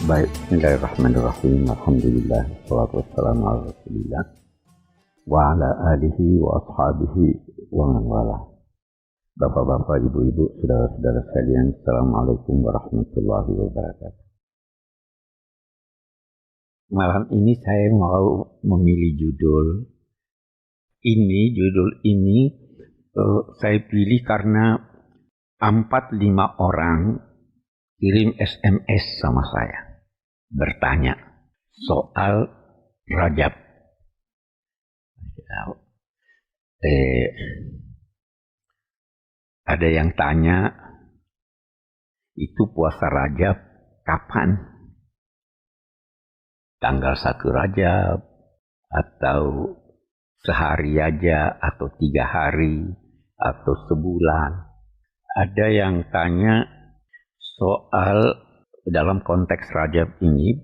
Baik, bismillahirrahmanirrahim. Alhamdulillah, wassalatu wassalamu ala rasulillah wa ala alihi wa ashabihi wa man wala. Bapak-bapak, ibu-ibu, saudara-saudara sekalian, assalamualaikum warahmatullahi wabarakatuh. Malam ini saya mau memilih judul ini saya pilih karena 4-5 orang kirim SMS sama saya bertanya soal Rajab. Ada yang tanya, itu puasa Rajab kapan? Tanggal 1 Rajab, atau sehari aja, atau 3 hari, atau sebulan. Ada yang tanya soal dalam konteks Rajab ini,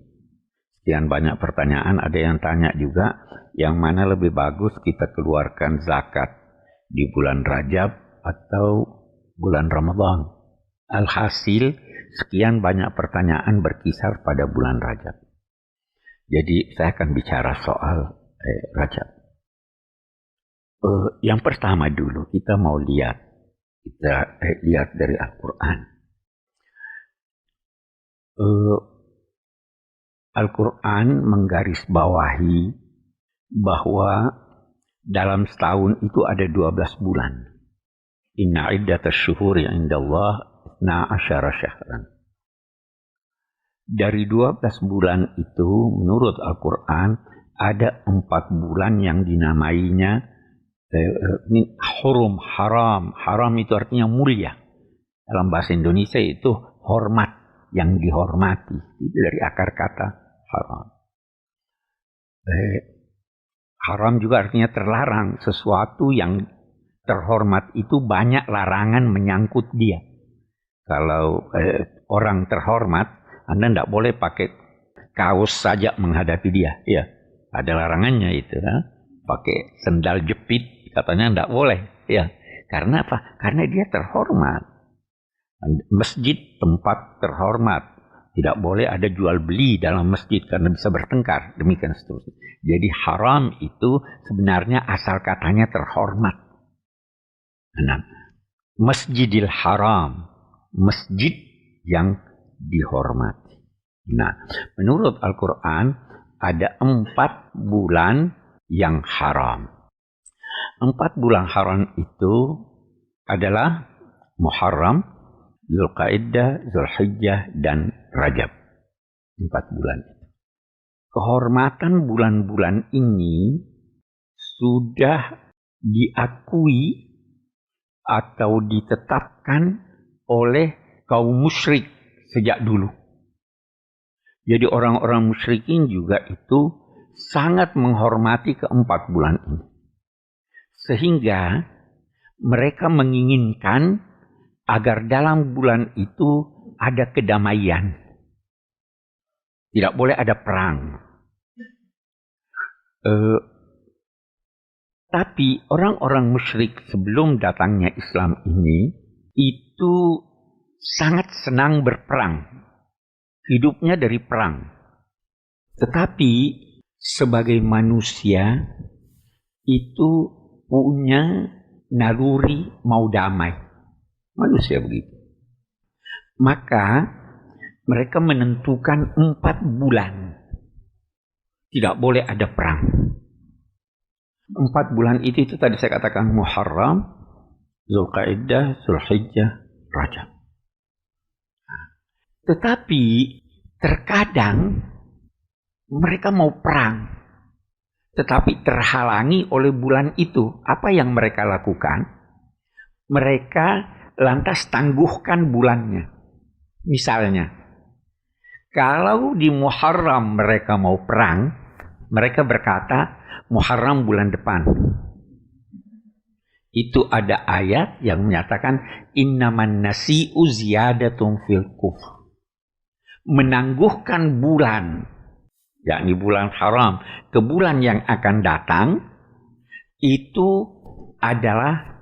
sekian banyak pertanyaan. Ada yang tanya juga, yang mana lebih bagus kita keluarkan zakat di bulan Rajab atau bulan Ramadan. Alhasil, sekian banyak pertanyaan berkisar pada bulan Rajab. Jadi saya akan bicara soal Rajab. Yang pertama dulu kita mau lihat dari Al-Quran. Al-Quran menggarisbawahi bahwa dalam setahun itu ada 12 bulan. Inna iddatash syuhuri indallah 12 syahran. Dari 12 bulan itu menurut Al-Quran ada 4 bulan yang dinamainya hurum, haram. Haram itu artinya mulia. Dalam bahasa Indonesia itu hormat, yang dihormati. Itu dari akar kata haram. Haram juga artinya terlarang. Sesuatu yang terhormat itu banyak larangan menyangkut dia. Kalau orang terhormat, Anda tidak boleh pakai kaos saja menghadapi dia. Ya, ada larangannya itu. Pakai sendal jepit, katanya tidak boleh. Ya, karena apa? Karena dia terhormat. Masjid tempat terhormat. Tidak boleh ada jual beli dalam masjid karena bisa bertengkar. Demikian seterusnya. Jadi haram itu sebenarnya asal katanya terhormat. Nah, Masjidil Haram. Masjid yang dihormati. Nah, menurut Al-Quran ada 4 bulan yang haram. 4 bulan haram itu adalah Muharram, Dzulqa'dah, Dzulhijjah, dan Rajab. 4 bulan. Kehormatan bulan-bulan ini sudah diakui atau ditetapkan oleh kaum musyrik sejak dulu. Jadi orang-orang musyrikin juga itu sangat menghormati ke-4 bulan ini. Sehingga mereka menginginkan agar dalam bulan itu ada kedamaian. Tidak boleh ada perang. Tapi orang-orang musyrik sebelum datangnya Islam ini itu sangat senang berperang. Hidupnya dari perang. Tetapi sebagai manusia itu punya naluri mau damai. Manusia begitu. Maka mereka menentukan 4 bulan. Tidak boleh ada perang. 4 bulan itu tadi saya katakan Muharram, Dzulqa'dah, Dzulhijjah, Rajab. Tetapi terkadang mereka mau perang, tetapi terhalangi oleh bulan itu. Apa yang mereka lakukan? Mereka lantas tangguhkan bulannya. Misalnya, kalau di Muharram mereka mau perang, mereka berkata, Muharram bulan depan. Itu ada ayat yang menyatakan, Innaman nasi'u ziyadatun fil kufr. Menangguhkan bulan, yakni bulan haram, ke bulan yang akan datang, itu adalah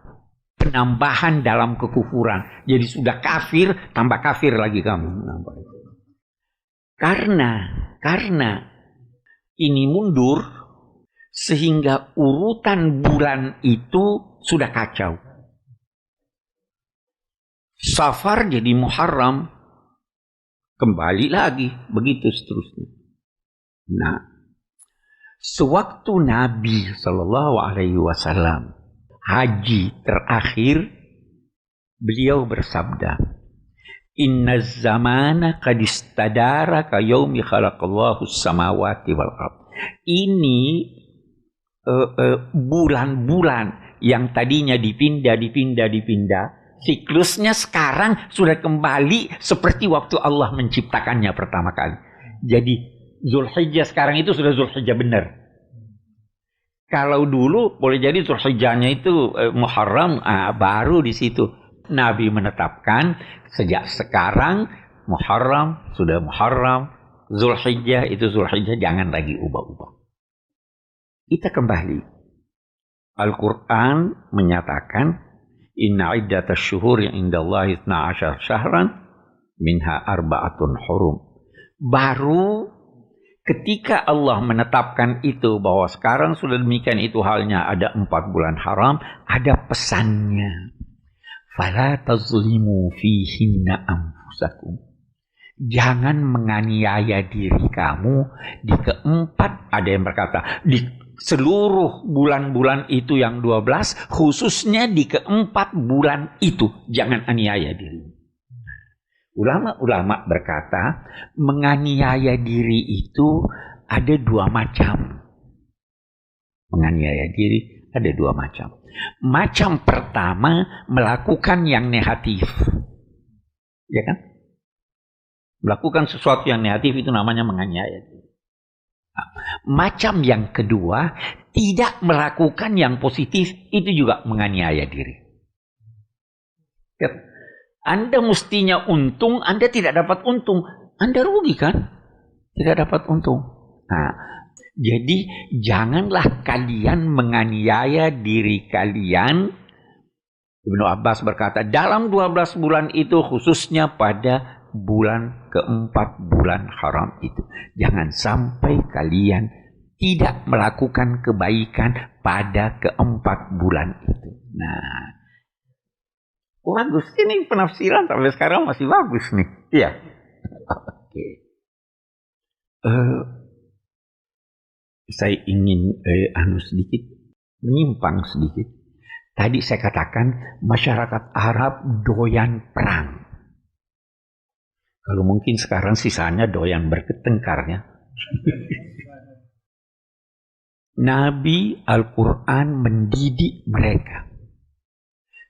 penambahan dalam kekufuran. Jadi sudah kafir, tambah kafir lagi kamu. Karena ini mundur, sehingga urutan bulan itu sudah kacau. Safar jadi Muharram, kembali lagi, begitu seterusnya. Nah, sewaktu Nabi SAW haji terakhir, beliau bersabda, Inna zamana qad istadara ka yaumi khalaqallahu samawati wal ardh. Ini bulan-bulan yang tadinya dipindah, siklusnya sekarang sudah kembali seperti waktu Allah menciptakannya pertama kali. Jadi Zulhijjah sekarang itu sudah Zulhijjah benar. Kalau dulu boleh jadi Zulhijjahnya itu Muharram, baru di situ Nabi menetapkan sejak sekarang Muharram sudah Muharram, Zulhijjah itu Zulhijjah, jangan lagi ubah-ubah. Kita kembali. Al-Quran menyatakan Inna iddatash syuhuri indallahi 12 syahran minha arba'atun hurum. Baru ketika Allah menetapkan itu bahwa sekarang sudah demikian itu halnya, ada 4 bulan haram, ada pesannya. Fala tazlimu fihinna anfusakum. Jangan menganiaya diri kamu di keempat, ada yang berkata di seluruh bulan-bulan itu yang 12, khususnya di keempat bulan itu, jangan aniaya diri. Ulama-ulama berkata, menganiaya diri itu ada 2 macam. Menganiaya diri ada 2 macam. Macam pertama, melakukan yang negatif. Ya kan? Melakukan sesuatu yang negatif itu namanya menganiaya diri. Macam yang kedua, tidak melakukan yang positif, itu juga menganiaya diri. Anda mestinya untung, Anda tidak dapat untung, Anda rugi kan? Tidak dapat untung. Nah, jadi janganlah kalian menganiaya diri kalian. Ibnu Abbas berkata, dalam 12 bulan itu, khususnya pada bulan keempat, bulan haram itu, jangan sampai kalian tidak melakukan kebaikan pada keempat bulan itu. Nah, bagus ini penafsiran sampai sekarang masih bagus nih. Iya. Oke. Saya ingin sedikit menyimpang sedikit. Tadi saya katakan masyarakat Arab doyan perang. Kalau mungkin sekarang sisanya doyan bertengkarnya. Nabi Al-Quran mendidik mereka.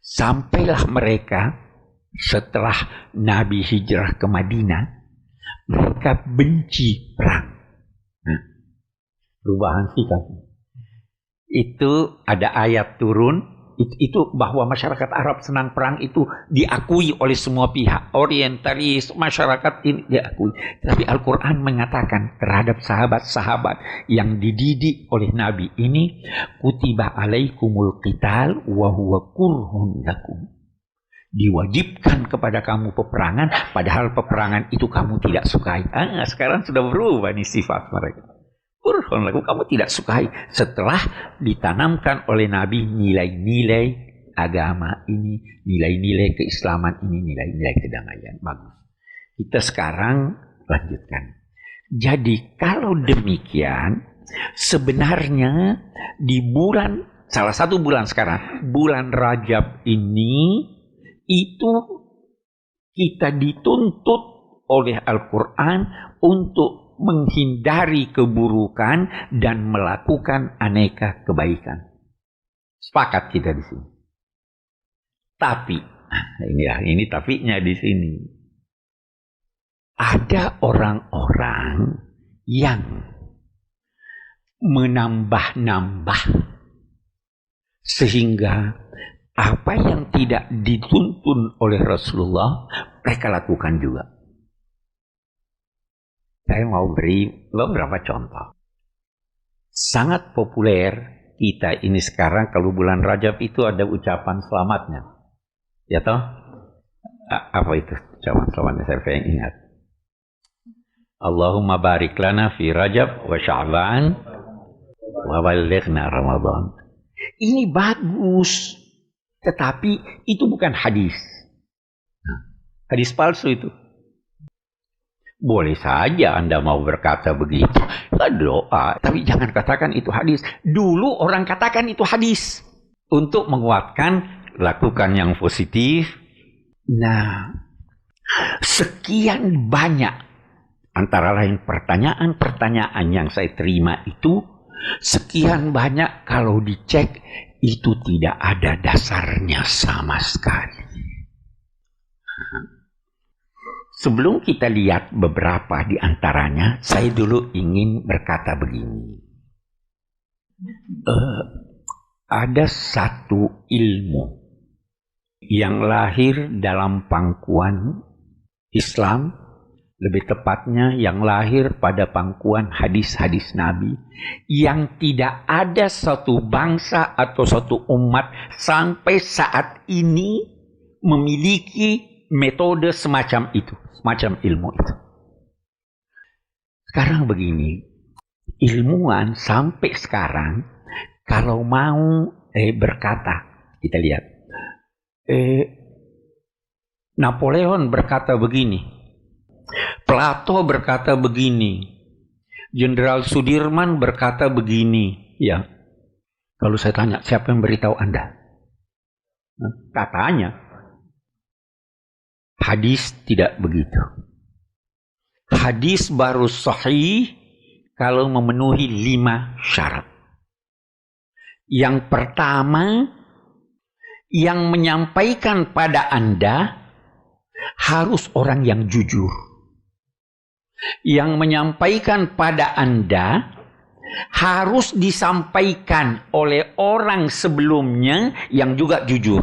Sampailah mereka setelah Nabi hijrah ke Madinah, mereka benci perang. Nah, perubahan sikap. Itu ada ayat turun. Itu bahwa masyarakat Arab senang perang itu diakui oleh semua pihak. Orientalis, masyarakat ini diakui. Tapi Al-Quran mengatakan terhadap sahabat-sahabat yang dididik oleh Nabi ini, kutiba alaikumul qital wa huwa kurhun lakum. Diwajibkan kepada kamu peperangan, padahal peperangan itu kamu tidak sukai. Sekarang sudah berubah nih sifat mereka. Kurhun lakum, kamu tidak sukai. Setelah ditanamkan oleh Nabi nilai-nilai agama ini, nilai-nilai keislaman ini, nilai-nilai kedamaian. Bagus. Kita sekarang lanjutkan. Jadi kalau demikian, sebenarnya di bulan, salah satu bulan sekarang, bulan Rajab ini, itu kita dituntut oleh Al-Quran untuk menghindari keburukan dan melakukan aneka kebaikan. Sepakat kita di sini. Tapi, ini tapinya di sini. Ada orang-orang yang menambah-nambah sehingga apa yang tidak dituntun oleh Rasulullah mereka lakukan juga. Saya mau beri beberapa contoh. Sangat populer kita ini sekarang kalau bulan Rajab itu ada ucapan selamatnya. Ya toh? Apa itu ucapan selamatnya? Saya pengen ingat. Allahumma barik lana fi Rajab wa Sya'ban wa ballighna Ramadan. Ini bagus, tetapi itu bukan hadis. Hadis palsu itu. Boleh saja Anda mau berkata begitu, doa, tapi jangan katakan itu hadis. Dulu orang katakan itu hadis untuk menguatkan lakukan yang positif. Nah, sekian banyak antara lain pertanyaan-pertanyaan yang saya terima itu, sekian banyak kalau dicek itu tidak ada dasarnya sama sekali. Sebelum kita lihat beberapa di antaranya, saya dulu ingin berkata begini. Ada satu ilmu yang lahir dalam pangkuan Islam, lebih tepatnya yang lahir pada pangkuan hadis-hadis Nabi, yang tidak ada satu bangsa atau satu umat sampai saat ini memiliki metode semacam itu, semacam ilmu itu. Sekarang begini, ilmuwan sampai sekarang kalau mau berkata, kita lihat, Napoleon berkata begini, Plato berkata begini, Jenderal Sudirman berkata begini, ya. Kalau saya tanya, siapa yang beritahu Anda? Katanya hadis tidak begitu. Hadis baru sahih kalau memenuhi 5 syarat. Yang pertama, yang menyampaikan pada Anda harus orang yang jujur. Yang menyampaikan pada Anda harus disampaikan oleh orang sebelumnya yang juga jujur.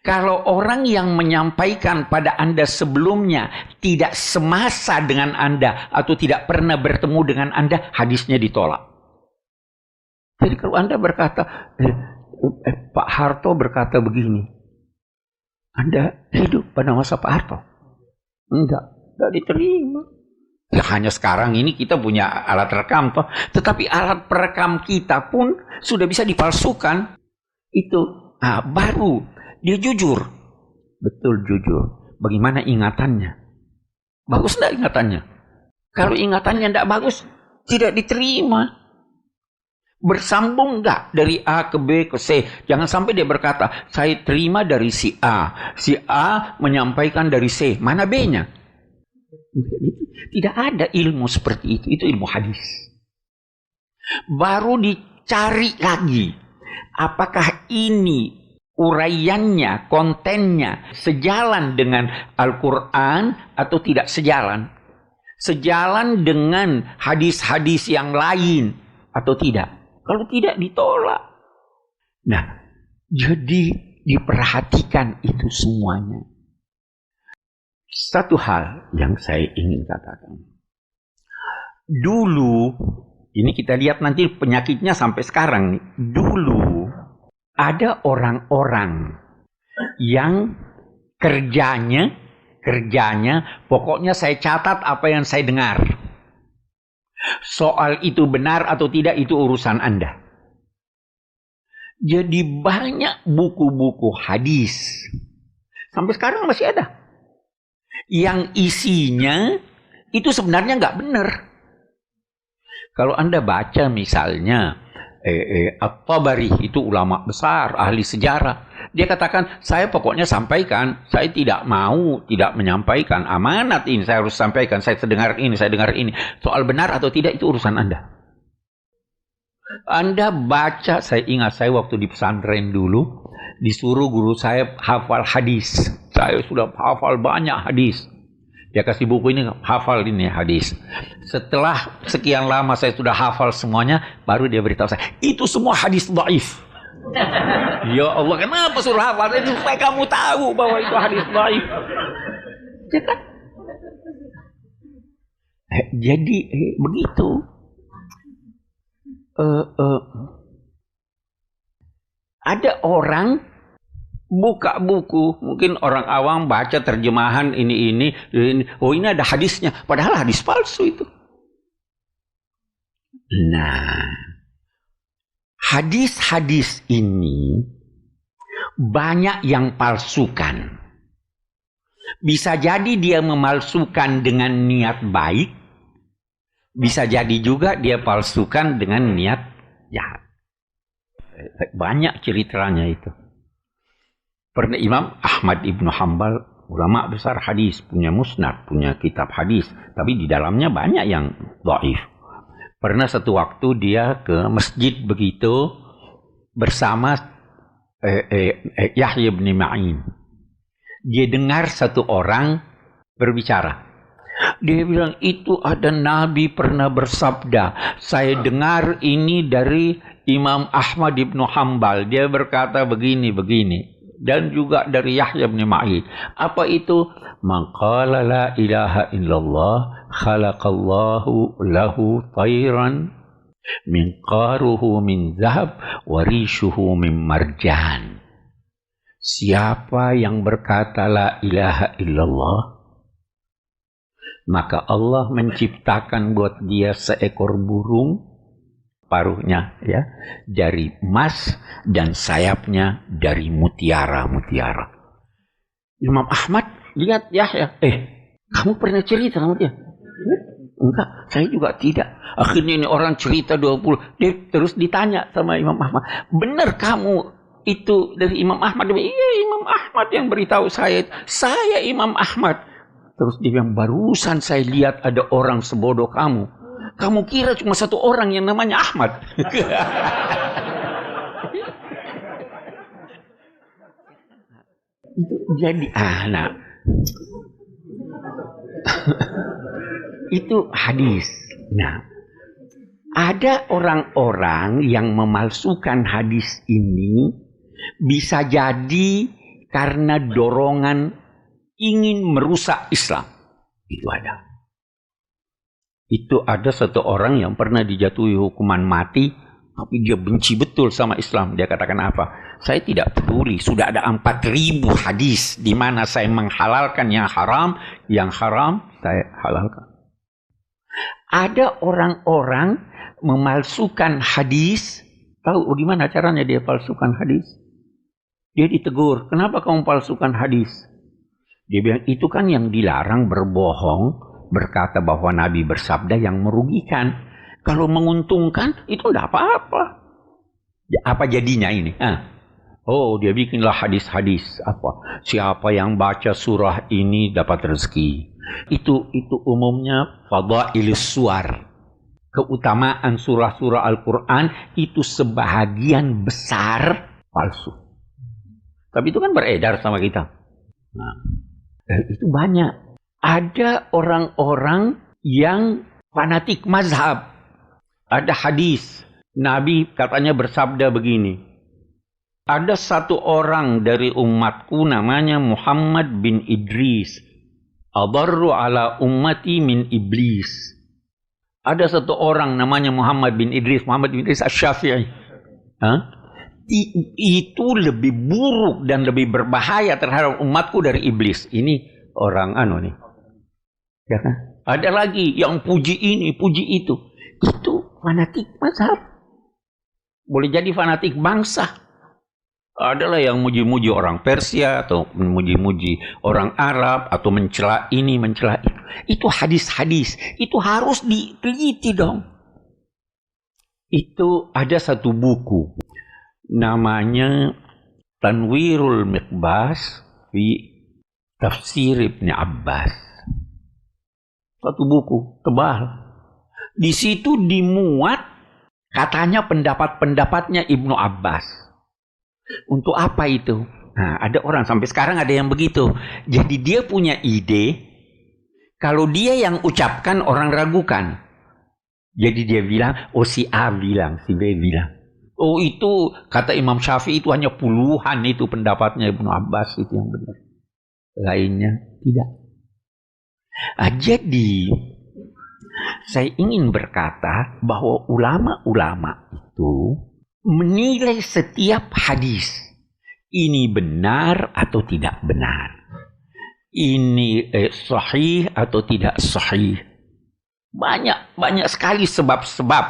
Kalau orang yang menyampaikan pada Anda sebelumnya tidak semasa dengan Anda atau tidak pernah bertemu dengan Anda, hadisnya ditolak. Jadi kalau Anda berkata, Pak Harto berkata begini, Anda hidup pada masa Pak Harto? Enggak diterima. Ya, hanya sekarang ini kita punya alat rekam toh, tetapi alat perekam kita pun sudah bisa dipalsukan. Itu baru dia jujur. Betul jujur. Bagaimana ingatannya? Bagus enggak ingatannya? Kalau ingatannya enggak bagus, tidak diterima. Bersambung enggak dari A ke B ke C? Jangan sampai dia berkata, saya terima dari si A. Si A menyampaikan dari C. Mana B-nya? Tidak ada ilmu seperti itu. Itu ilmu hadis. Baru dicari lagi. Apakah ini uraiannya, kontennya sejalan dengan Al-Quran atau tidak sejalan? Sejalan dengan hadis-hadis yang lain atau tidak? Kalau tidak, ditolak. Nah, jadi diperhatikan itu semuanya. Satu hal yang saya ingin katakan. Dulu, ini kita lihat nanti penyakitnya sampai sekarang nih. Dulu ada orang-orang yang kerjanya pokoknya saya catat apa yang saya dengar. Soal itu benar atau tidak itu urusan Anda. Jadi banyak buku-buku hadis sampai sekarang masih ada yang isinya itu sebenarnya nggak benar. Kalau Anda baca misalnya At-Tabari, itu ulama besar, ahli sejarah. Dia katakan, saya pokoknya sampaikan, saya tidak menyampaikan amanat ini, saya harus sampaikan, saya dengar ini. Soal benar atau tidak itu urusan Anda. Anda baca, saya ingat saya waktu di pesantren dulu, disuruh guru saya hafal hadis. Saya sudah hafal banyak hadis. Dia kasih buku ini, hafal ini hadis. Setelah sekian lama saya sudah hafal semuanya, baru dia beritahu saya, itu semua hadis dhaif. Ya Allah, kenapa suruh hafal? Supaya kamu tahu bahwa itu hadis dhaif. Jadi begitu. Ada orang Buka buku, mungkin orang awam baca terjemahan ini. Oh, ini ada hadisnya, padahal hadis palsu itu. Nah, hadis-hadis ini banyak yang palsukan. Bisa jadi dia memalsukan dengan niat baik, bisa jadi juga dia palsukan dengan niat jahat. Banyak ceritanya itu. Pernah Imam Ahmad ibnu Hanbal, ulama besar hadis, punya musnad, punya kitab hadis, tapi di dalamnya banyak yang dhaif. Pernah satu waktu dia ke masjid begitu bersama Yahya bin Ma'in. Dia dengar satu orang berbicara. Dia bilang, itu ada Nabi pernah bersabda. Saya dengar ini dari Imam Ahmad ibnu Hanbal. Dia berkata begini. Dan juga dari Yahya bin Ma'in. Apa itu? Man qala la ilaha illallah khalaqallahu lahu tayran min qaruhu min zahab warishuhu min marjan. Siapa yang berkata la ilaha illallah, maka Allah menciptakan buat dia seekor burung, paruhnya ya dari emas dan sayapnya dari mutiara. Imam Ahmad lihat Yahya, kamu pernah cerita sama dia? Enggak, saya juga tidak. Akhirnya ini orang cerita 20, dia terus ditanya sama Imam Ahmad, benar kamu itu dari Imam Ahmad? Iya, Imam Ahmad yang beritahu saya Imam Ahmad. Terus dia bilang, barusan saya lihat ada orang sebodoh kamu. Kamu kira cuma satu orang yang namanya Ahmad. Itu jadi anak. Itu hadis. Nah, ada orang-orang yang memalsukan hadis ini, bisa jadi karena dorongan ingin merusak Islam. Itu ada. Itu ada satu orang yang pernah dijatuhi hukuman mati, tapi dia benci betul sama Islam. Dia katakan apa? Saya tidak peduli, sudah ada 4.000 hadis di mana saya menghalalkan yang haram saya halalkan. Ada orang-orang memalsukan hadis. Tahu bagaimana caranya dia palsukan hadis? Dia ditegur, kenapa kamu palsukan hadis? Dia bilang, itu kan yang dilarang berbohong, berkata bahwa Nabi bersabda yang merugikan. Kalau menguntungkan itu tidak apa-apa. Apa jadinya ini? Oh, dia bikinlah hadis-hadis apa? Siapa yang baca surah ini dapat rezeki. Itu umumnya fadhailus suwar. Keutamaan surah-surah Al-Quran itu sebahagian besar palsu. Tapi itu kan beredar sama kita. Nah, itu banyak. Ada orang-orang yang fanatik mazhab. Ada hadis, Nabi katanya bersabda begini. Ada satu orang dari umatku namanya Muhammad bin Idris. Adarru ala ummati min iblis. Ada satu orang namanya Muhammad bin Idris Asy-Syafi'i. Itu lebih buruk dan lebih berbahaya terhadap umatku dari iblis. Ini orang nih. Ya kan? Ada lagi yang puji ini, puji itu. Itu fanatik mazhab. Boleh jadi fanatik bangsa. Adalah yang muji-muji orang Persia atau muji-muji orang Arab atau mencela ini, mencela itu. Itu hadis-hadis. Itu harus diteliti dong. Itu ada satu buku namanya Tanwirul Miqbas fi Tafsir Ibn Abbas. Satu buku tebal. Di situ dimuat katanya pendapat-pendapatnya Ibnu Abbas. Untuk apa itu? Nah, ada orang sampai sekarang ada yang begitu. Jadi dia punya ide, kalau dia yang ucapkan orang ragukan. Jadi dia bilang, oh si A bilang, si B bilang. Oh itu kata Imam Syafi'i itu hanya puluhan itu pendapatnya Ibnu Abbas itu yang benar. Lainnya tidak. Jadi saya ingin berkata bahwa ulama-ulama itu menilai setiap hadis ini benar atau tidak benar. Ini sahih atau tidak sahih. Banyak sekali sebab-sebab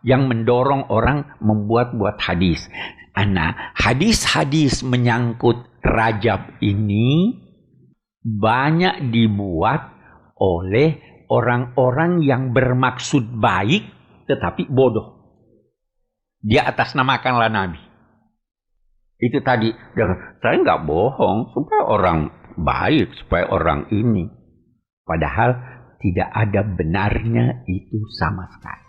yang mendorong orang membuat hadis. Nah, hadis-hadis menyangkut Rajab ini banyak dibuat oleh orang-orang yang bermaksud baik tetapi bodoh. Dia atasnamakanlah Nabi. Itu tadi, saya nggak bohong supaya orang baik, supaya orang ini. Padahal tidak ada benarnya itu sama sekali.